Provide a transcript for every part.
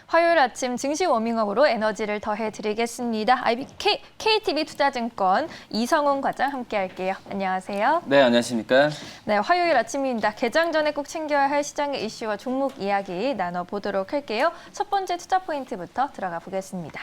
화요일 아침 증시 워밍업으로 에너지를 더해드리겠습니다. KTB 투자증권 이성훈 과장 함께할게요. 안녕하세요. 네, 안녕하십니까? 네, 화요일 아침입니다. 개장 전에 꼭 챙겨야 할 시장의 이슈와 종목 이야기 나눠보도록 할게요. 첫 번째 투자 포인트부터 들어가 보겠습니다.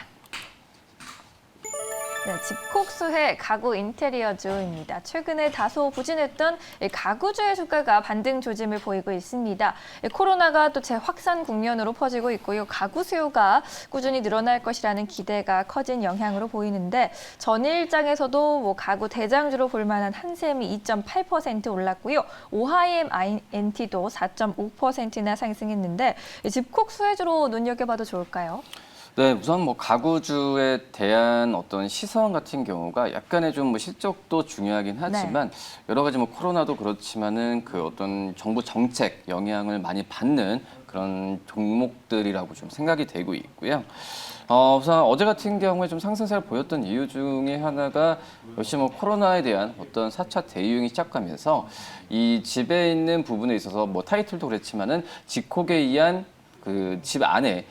네, 집콕수혜 가구 인테리어주입니다. 최근에 다소 부진했던 가구주의 주가가 반등 조짐을 보이고 있습니다. 코로나가 또 재확산 국면으로 퍼지고 있고요. 가구 수요가 꾸준히 늘어날 것이라는 기대가 커진 영향으로 보이는데 전일장에서도 가구 대장주로 볼 만한 한샘이 2.8% 올랐고요. 오하이엠 INT도 4.5%나 상승했는데 집콕수혜주로 눈여겨봐도 좋을까요? 네, 우선 가구주에 대한 어떤 시선 같은 경우가 약간의 좀 실적도 중요하긴 하지만 여러 가지 코로나도 그렇지만은 그 어떤 정부 정책 영향을 많이 받는 그런 종목들이라고 좀 생각이 되고 있고요. 우선 어제 같은 경우에 좀 상승세를 보였던 이유 중에 하나가 역시 코로나에 대한 어떤 4차 대유행이 시작하면서 이 집에 있는 부분에 있어서 타이틀도 그렇지만은 집콕에 의한 그 집 안에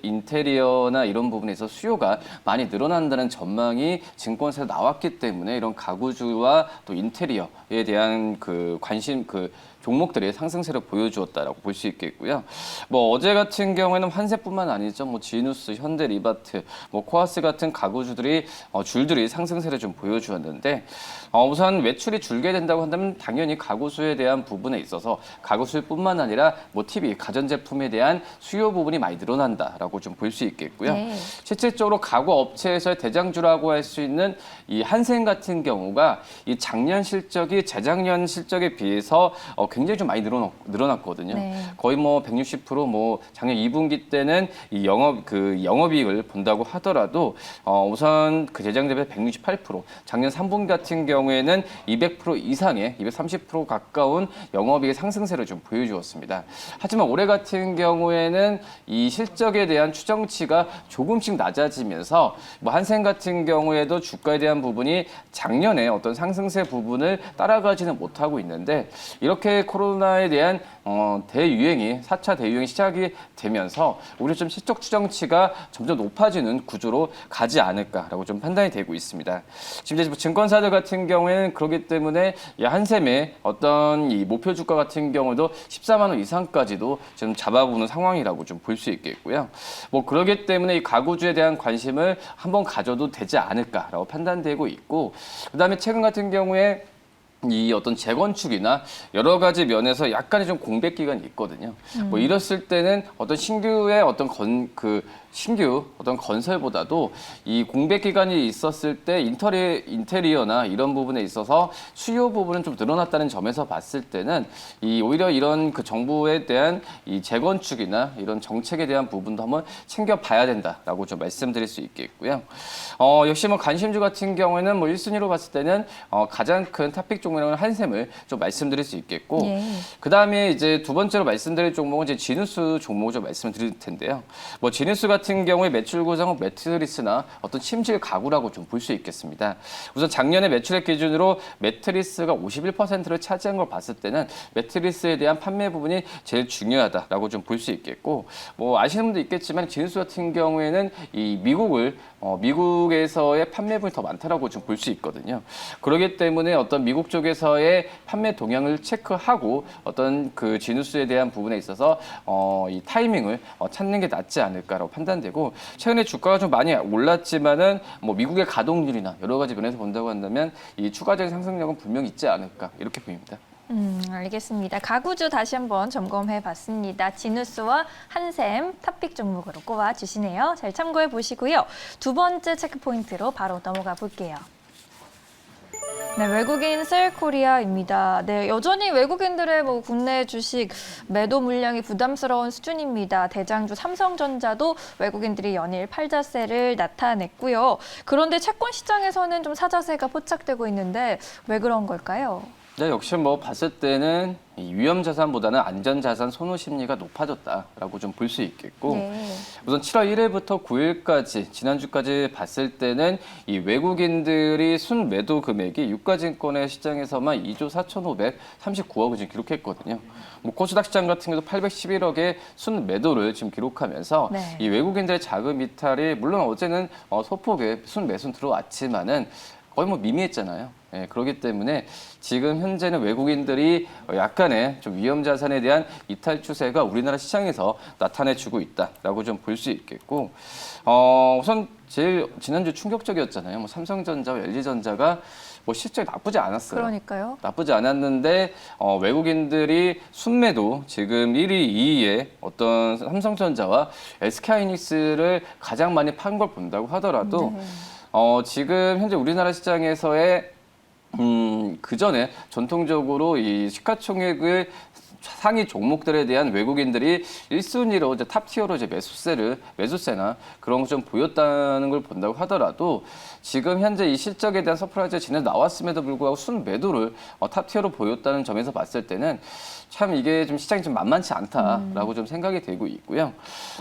인테리어나 이런 부분에서 수요가 많이 늘어난다는 전망이 증권사에 나왔기 때문에 이런 가구주와 또 인테리어에 대한 그 관심, 종목들이 상승세를 보여주었다라고 볼 수 있겠고요. 어제 같은 경우에는 환세뿐만 아니죠. 지누스, 현대, 리바트, 코아스 같은 가구주들이 줄들이 상승세를 좀 보여주었는데 우선 매출이 줄게 된다고 한다면 당연히 가구수에 대한 부분에 있어서 가구수뿐만 아니라 TV, 가전제품에 대한 수요 부분이 많이 늘어난다라고 좀 볼 수 있겠고요. 네. 실질적으로 가구 업체에서의 대장주라고 할 수 있는 이 한샘 같은 경우가 이 작년 실적이 재작년 실적에 비해서 굉장히 좀 많이 늘어났거든요. 네. 거의 160% 작년 2분기 때는 이 영업이익을 본다고 하더라도 우선 그 재작 대비 168%, 작년 3분기 같은 경우에는 200% 이상의 230% 가까운 영업이익의 상승세를 좀 보여주었습니다. 하지만 올해 같은 경우에는 이 실적에 대한 추정치가 조금씩 낮아지면서 한샘 같은 경우에도 주가에 대한 부분이 작년에 어떤 상승세 부분을 따라가지는 못하고 있는데 이렇게 코로나에 대한 대유행이 4차 대유행이 시작이 되면서 오히려 좀 실적 추정치가 점점 높아지는 구조로 가지 않을까라고 좀 판단이 되고 있습니다. 지금 이제 증권사들 같은 경우에는 그렇기 때문에 이 한샘의 어떤 이 목표 주가 같은 경우도 14만 원 이상까지도 좀 잡아보는 상황이라고 좀 볼 수 있겠고요. 그렇기 때문에 이 가구주에 대한 관심을 한번 가져도 되지 않을까라고 판단되고 있고, 그다음에 최근 같은 경우에 이 어떤 재건축이나 여러 가지 면에서 약간의 좀 공백 기간이 있거든요. 이랬을 때는 어떤 신규의 어떤 신규 어떤 건설보다도 이 공백 기간이 있었을 때 인테리어나 이런 부분에 있어서 수요 부분은 좀 늘어났다는 점에서 봤을 때는 오히려 이런 그 정부에 대한 이 재건축이나 이런 정책에 대한 부분도 한번 챙겨봐야 된다라고 좀 말씀드릴 수 있겠고요. 역시 관심주 같은 경우에는 1순위로 봤을 때는 가장 큰 탑픽 종목은 한샘을 좀 말씀드릴 수 있겠고, 예. 그 다음에 이제 두 번째로 말씀드릴 종목은 이제 지누스 종목을 좀 말씀드릴 텐데요. 지누스 같은 경우에 매출 구성은 매트리스나 어떤 침실 가구라고 좀 볼 수 있겠습니다. 우선 작년에 매출액 기준으로 매트리스가 51%를 차지한 걸 봤을 때는 매트리스에 대한 판매 부분이 제일 중요하다라고 좀 볼 수 있겠고, 아시는 분도 있겠지만 지누스 같은 경우에는 이 미국에서의 판매 부분이 더 많다라고 좀 볼 수 있거든요. 그렇기 때문에 어떤 미국 쪽에서의 판매 동향을 체크하고 어떤 그 지누스에 대한 부분에 있어서 이 타이밍을 찾는 게 낫지 않을까라고 판단되고, 최근에 주가가 좀 많이 올랐지만은 미국의 가동률이나 여러 가지 면에서 본다고 한다면 이 추가적인 상승력은 분명히 있지 않을까 이렇게 보입니다. 알겠습니다. 가구주 다시 한번 점검해 봤습니다. 지누스와 한샘 탑픽 종목으로 꼽아 주시네요. 잘 참고해 보시고요. 두 번째 체크 포인트로 바로 넘어가 볼게요. 네, 외국인 셀코리아입니다. 네, 여전히 외국인들의 국내 주식 매도 물량이 부담스러운 수준입니다. 대장주 삼성전자도 외국인들이 연일 팔자세를 나타냈고요. 그런데 채권 시장에서는 좀 사자세가 포착되고 있는데 왜 그런 걸까요? 네, 역시 뭐 봤을 때는 이 위험 자산보다는 안전 자산 선호 심리가 높아졌다라고 좀 볼 수 있겠고 네. 우선 7월 1일부터 9일까지 지난주까지 봤을 때는 이 외국인들이 순매도 금액이 유가증권의 시장에서만 2조 4,539억을 지금 기록했거든요. 뭐 코스닥 시장 같은 경우도 811억의 순매도를 지금 기록하면서 네. 이 외국인들의 자금 이탈이 물론 어제는 소폭의 순매수 들어왔지만은 거의 뭐 미미했잖아요. 예, 그렇기 때문에 지금 현재는 외국인들이 약간의 좀 위험 자산에 대한 이탈 추세가 우리나라 시장에서 나타내주고 있다라고 좀 볼 수 있겠고, 우선 제일 지난주 충격적이었잖아요. 뭐 삼성전자와 LG전자가 뭐 실적이 나쁘지 않았어요. 그러니까요. 나쁘지 않았는데 외국인들이 순매도 지금 1위, 2위에 어떤 삼성전자와 SK하이닉스를 가장 많이 판 걸 본다고 하더라도 네. 지금 현재 우리나라 시장에서의 그 전에 전통적으로 이 시가총액을 상위 종목들에 대한 외국인들이 1순위로 이제 탑티어로 이제 매수세나 그런 거 좀 보였다는 걸 본다고 하더라도 지금 현재 이 실적에 대한 서프라이즈가 진행 나왔음에도 불구하고 순매도를 탑티어로 보였다는 점에서 봤을 때는 참 이게 좀 시장이 좀 만만치 않다라고 좀 생각이 되고 있고요.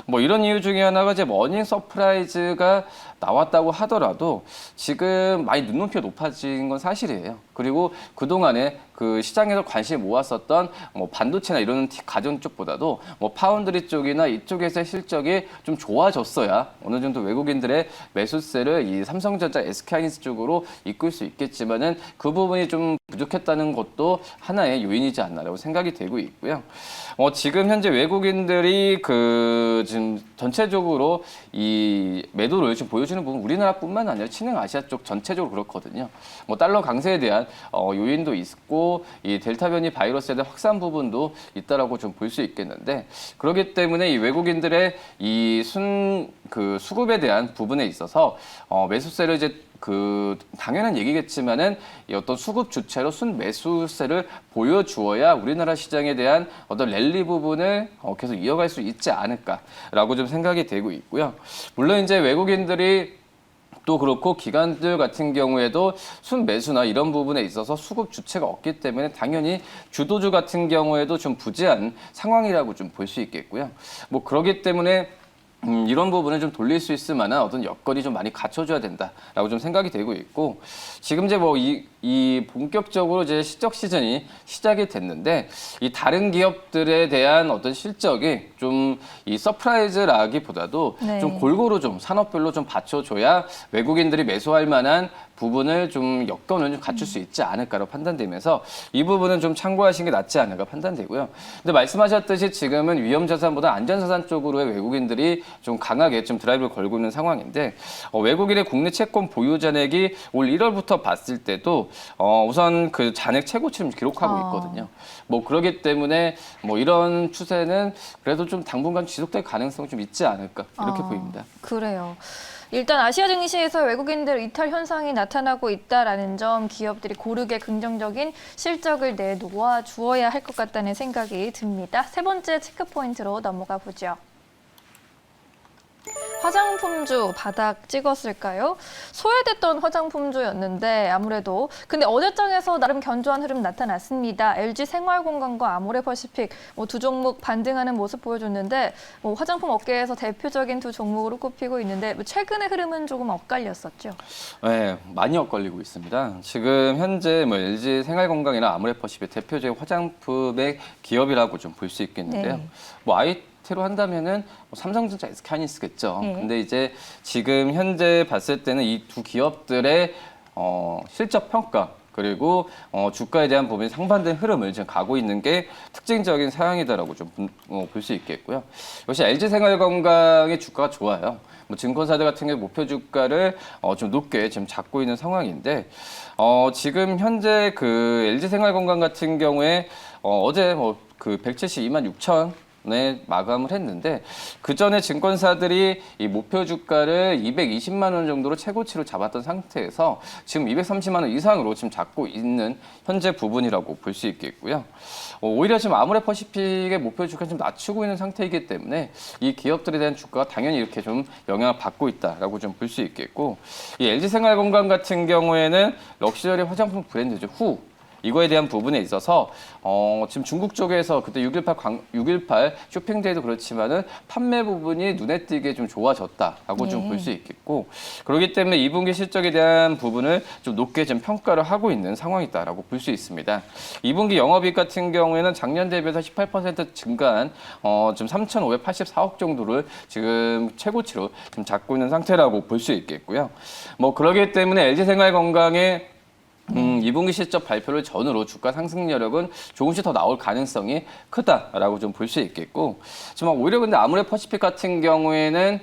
뭐 이런 이유 중에 하나가 이제 머닝 서프라이즈가 나왔다고 하더라도 지금 많이 눈높이가 높아진 건 사실이에요. 그리고 그동안에 그 시장에서 관심을 모았었던 뭐 반도체나 이런 가전 쪽보다도 뭐 파운드리 쪽이나 이쪽에서의 실적이 좀 좋아졌어야 어느 정도 외국인들의 매수세를 이 삼성전자, SK하이닉스 쪽으로 이끌 수 있겠지만은 그 부분이 좀 부족했다는 것도 하나의 요인이지 않나라고 생각이 되고 있고요. 지금 현재 외국인들이 지금 전체적으로 이 매도를 지금 보여주는 부분 우리나라뿐만 아니라 친흥아시아 쪽 전체적으로 그렇거든요. 뭐 달러 강세에 대한 요인도 있고 이 델타 변이 바이러스에 대한 확산 부분도 있다라고 좀 볼 수 있겠는데 그렇기 때문에 이 외국인들의 이 수급에 대한 부분에 있어서 매수세를 이제 당연한 얘기겠지만은 이 어떤 수급 주체로 순매수세를 보여주어야 우리나라 시장에 대한 어떤 랠리 부분을 계속 이어갈 수 있지 않을까라고 좀 생각이 되고 있고요. 물론 이제 외국인들이 또 그렇고 기관들 같은 경우에도 순매수나 이런 부분에 있어서 수급 주체가 없기 때문에 당연히 주도주 같은 경우에도 좀 부재한 상황이라고 좀 볼 수 있겠고요. 뭐 그렇기 때문에 이런 부분을 좀 돌릴 수 있을 만한 어떤 여건이 좀 많이 갖춰줘야 된다라고 좀 생각이 되고 있고 지금 이제 뭐 이 본격적으로 이제 실적 시즌이 시작이 됐는데 이 다른 기업들에 대한 어떤 실적이 좀 이 서프라이즈라기보다도 네. 좀 골고루 좀 산업별로 좀 받쳐줘야 외국인들이 매수할 만한 부분을 좀 여건을 좀 갖출 수 있지 않을까라고 판단되면서 이 부분은 좀 참고하시는 게 낫지 않을까 판단되고요. 근데 말씀하셨듯이 지금은 위험자산보다 안전자산 쪽으로의 외국인들이 좀 강하게 좀 드라이브를 걸고 있는 상황인데 외국인의 국내 채권 보유 잔액이 올 1월부터 봤을 때도 우선 그 잔액 최고치를 기록하고 있거든요. 뭐 그렇기 때문에 뭐 이런 추세는 그래도 좀 당분간 지속될 가능성이 좀 있지 않을까 이렇게 보입니다. 그래요. 일단 아시아 증시에서 외국인들 이탈 현상이 나타나고 있다라는 점 기업들이 고르게 긍정적인 실적을 내놓아 주어야 할 것 같다는 생각이 듭니다. 세 번째 체크 포인트로 넘어가 보죠. 화장품주 바닥 찍었을까요? 소외됐던 화장품주였는데 아무래도 근데 어제장에서 나름 견조한 흐름 나타났습니다. LG 생활건강과 아모레퍼시픽 두 종목 반등하는 모습 보여줬는데 화장품 업계에서 대표적인 두 종목으로 꼽히고 있는데 최근의 흐름은 조금 엇갈렸었죠. 네, 많이 엇갈리고 있습니다. 지금 현재 뭐 LG 생활건강이나 아모레퍼시픽 대표적인 화장품의 기업이라고 좀 볼 수 있겠는데요. 네. 뭐 아이테로 한다면은 삼성전자, SK하이닉스겠죠. 네. 근데 이제 지금 현재 봤을 때는 이 두 기업들의 실적 평가 그리고 주가에 대한 부분이 상반된 흐름을 지금 가고 있는 게 특징적인 사항이다라고 좀 볼 수 있겠고요. 역시 LG생활건강의 주가가 좋아요. 뭐 증권사들 같은 경우 목표 주가를 좀 높게 지금 잡고 있는 상황인데 지금 현재 그 LG생활건강 같은 경우에 어제 그 172만 6천 에 마감을 했는데 그 전에 증권사들이 이 목표 주가를 220만 원 정도로 최고치로 잡았던 상태에서 지금 230만 원 이상으로 지금 잡고 있는 현재 부분이라고 볼 수 있겠고요. 오히려 지금 아모레퍼시픽의 목표 주가를 좀 낮추고 있는 상태이기 때문에 이 기업들에 대한 주가가 당연히 이렇게 좀 영향을 받고 있다라고 좀 볼 수 있겠고 이 LG생활건강 같은 경우에는 럭셔리 화장품 브랜드죠. 이거에 대한 부분에 있어서 지금 중국 쪽에서 그때 6.18 쇼핑데이도 그렇지만은 판매 부분이 눈에 띄게 좀 좋아졌다라고 좀 볼 수 있겠고, 그렇기 때문에 2분기 실적에 대한 부분을 좀 높게 좀 평가를 하고 있는 상황이다라고 볼 수 있습니다. 2분기 영업이익 같은 경우에는 작년 대비해서 18% 증가한 지금 3,584억 정도를 지금 최고치로 지금 잡고 있는 상태라고 볼 수 있겠고요. 뭐 그러기 때문에 LG생활건강의 2분기 실적 발표를 전후로 주가 상승 여력은 조금씩 더 나올 가능성이 크다라고 좀 볼 수 있겠고, 지금 오히려 근데 아모레퍼시픽 같은 경우에는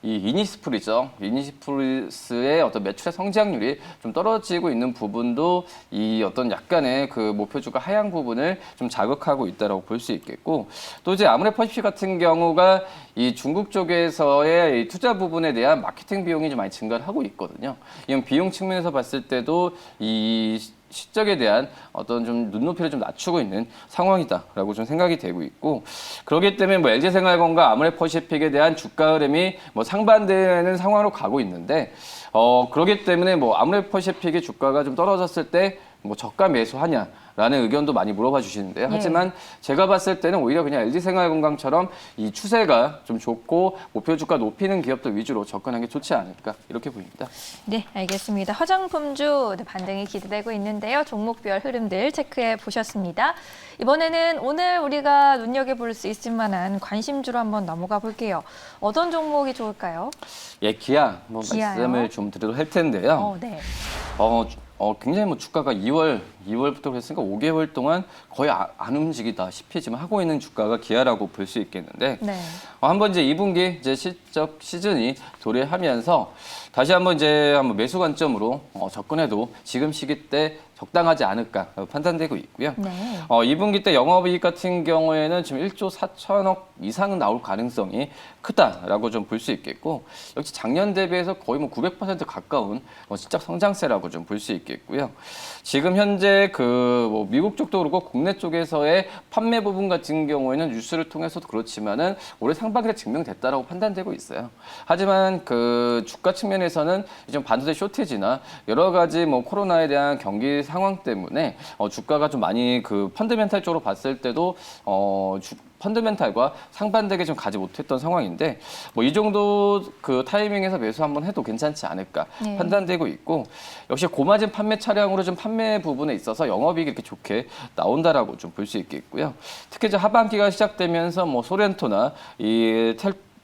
이 이니스프리죠. 이니스프리스의 어떤 매출의 성장률이 좀 떨어지고 있는 부분도 이 어떤 약간의 그 목표주가 하향 부분을 좀 자극하고 있다고 볼 수 있겠고, 또 이제 아모레퍼시픽 같은 경우가 이 중국 쪽에서의 이 투자 부분에 대한 마케팅 비용이 좀 많이 증가를 하고 있거든요. 이런 비용 측면에서 봤을 때도 이 실적에 대한 어떤 좀 눈높이를 좀 낮추고 있는 상황이다라고 좀 생각이 되고 있고, 그렇기 때문에 뭐 LG생활건강, 아모레퍼시픽에 대한 주가 흐름이 뭐 상반되는 상황으로 가고 있는데, 그렇기 때문에 뭐 아모레퍼시픽의 주가가 좀 떨어졌을 때 뭐 저가 매수하냐라는 의견도 많이 물어봐 주시는데요. 하지만 제가 봤을 때는 오히려 그냥 LG생활건강처럼 이 추세가 좀 좋고 목표 주가 높이는 기업들 위주로 접근하는 게 좋지 않을까 이렇게 보입니다. 네, 알겠습니다. 화장품주 반등이 기대되고 있는데요. 종목별 흐름들 체크해 보셨습니다. 이번에는 오늘 우리가 눈여겨볼 수 있을 만한 관심주로 한번 넘어가 볼게요. 어떤 종목이 좋을까요? 예, 기아 한번 기아요? 말씀을 좀 드리도록 할 텐데요. 네. 굉장히 뭐 주가가 2월부터 그랬으니까 5개월 동안 거의 안 움직이다시피 지금 하고 있는 주가가 기아라고 볼 수 있겠는데, 네. 한번 이제 2분기 이제 실적 시즌이 도래하면서 다시 한번 이제 매수 관점으로 접근해도 지금 시기 때 적당하지 않을까 판단되고 있고요. 네. 2분기 때 영업이익 같은 경우에는 지금 1조 4천억 이상은 나올 가능성이 크다라고 좀 볼 수 있겠고, 역시 작년 대비해서 거의 뭐 900% 가까운 실적 성장세라고 좀 볼 수 있겠고요. 지금 현재 뭐 미국 쪽도 그렇고 국내 쪽에서의 판매 부분 같은 경우에는 뉴스를 통해서도 그렇지만은 올해 상반기에 증명됐다라고 판단되고 있어요. 하지만 그 주가 측면에서는 좀 반도체 쇼티지나 여러 가지 뭐 코로나에 대한 경기 상황 때문에 주가가 좀 많이 그 펀더멘탈 쪽으로 봤을 때도 펀더멘탈과 상반되게 좀 가지 못했던 상황인데, 뭐 이 정도 그 타이밍에서 매수 한번 해도 괜찮지 않을까 판단되고 있고, 역시 고마진 판매 차량으로 좀 판매 부분에 있어서 영업이익이 이렇게 좋게 나온다라고 좀 볼 수 있겠고요. 특히 이제 하반기가 시작되면서 뭐 소렌토나 이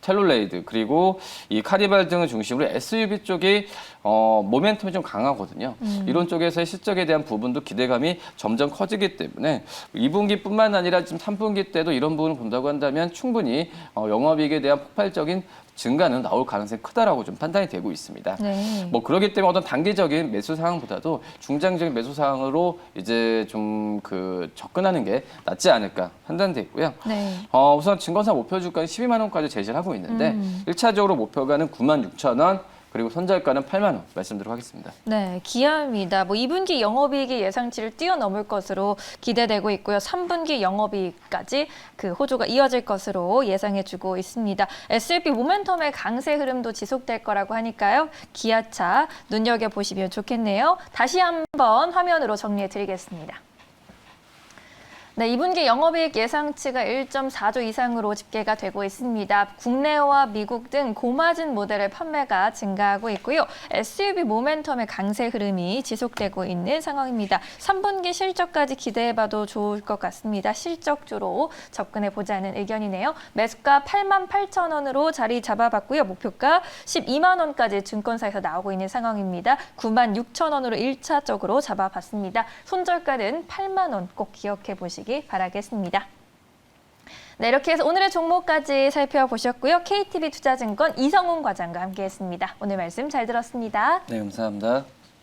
텔룰레이드 그리고 이 카니발 등을 중심으로 SUV 쪽이 모멘텀이 좀 강하거든요. 이런 쪽에서의 실적에 대한 부분도 기대감이 점점 커지기 때문에 2분기뿐만 아니라 지금 3분기 때도 이런 부분을 본다고 한다면 충분히 영업이익에 대한 폭발적인 증가는 나올 가능성이 크다라고 좀 판단이 되고 있습니다. 네. 뭐 그렇기 때문에 어떤 단기적인 매수 상황보다도 중장기적인 매수 상황으로 이제 좀 그 접근하는 게 낫지 않을까 판단되고요. 네. 우선 증권사 목표 주가는 12만 원까지 제시를 하고 있는데 1차적으로 목표가는 9만 6천 원, 그리고 손절가는 8만 원 말씀드리도록 하겠습니다. 네, 기아입니다. 뭐 2분기 영업이익이 예상치를 뛰어넘을 것으로 기대되고 있고요. 3분기 영업이익까지 그 호조가 이어질 것으로 예상해주고 있습니다. SUV 모멘텀의 강세 흐름도 지속될 거라고 하니까요. 기아차 눈여겨보시면 좋겠네요. 다시 한번 화면으로 정리해드리겠습니다. 네, 2분기 영업이익 예상치가 1.4조 이상으로 집계가 되고 있습니다. 국내와 미국 등 고마진 모델의 판매가 증가하고 있고요. SUV 모멘텀의 강세 흐름이 지속되고 있는 상황입니다. 3분기 실적까지 기대해봐도 좋을 것 같습니다. 실적주로 접근해보자는 의견이네요. 매수가 88,000원으로 자리 잡아봤고요. 목표가 12만 원까지 증권사에서 나오고 있는 상황입니다. 96,000원으로 1차적으로 잡아봤습니다. 손절가는 8만 원 꼭 기억해보시기 바라겠습니다. 네, 이렇게 해서 오늘의 종목까지 살펴보셨고요. KTB 투자증권 이성훈 과장과 함께했습니다. 오늘 말씀 잘 들었습니다. 네, 감사합니다.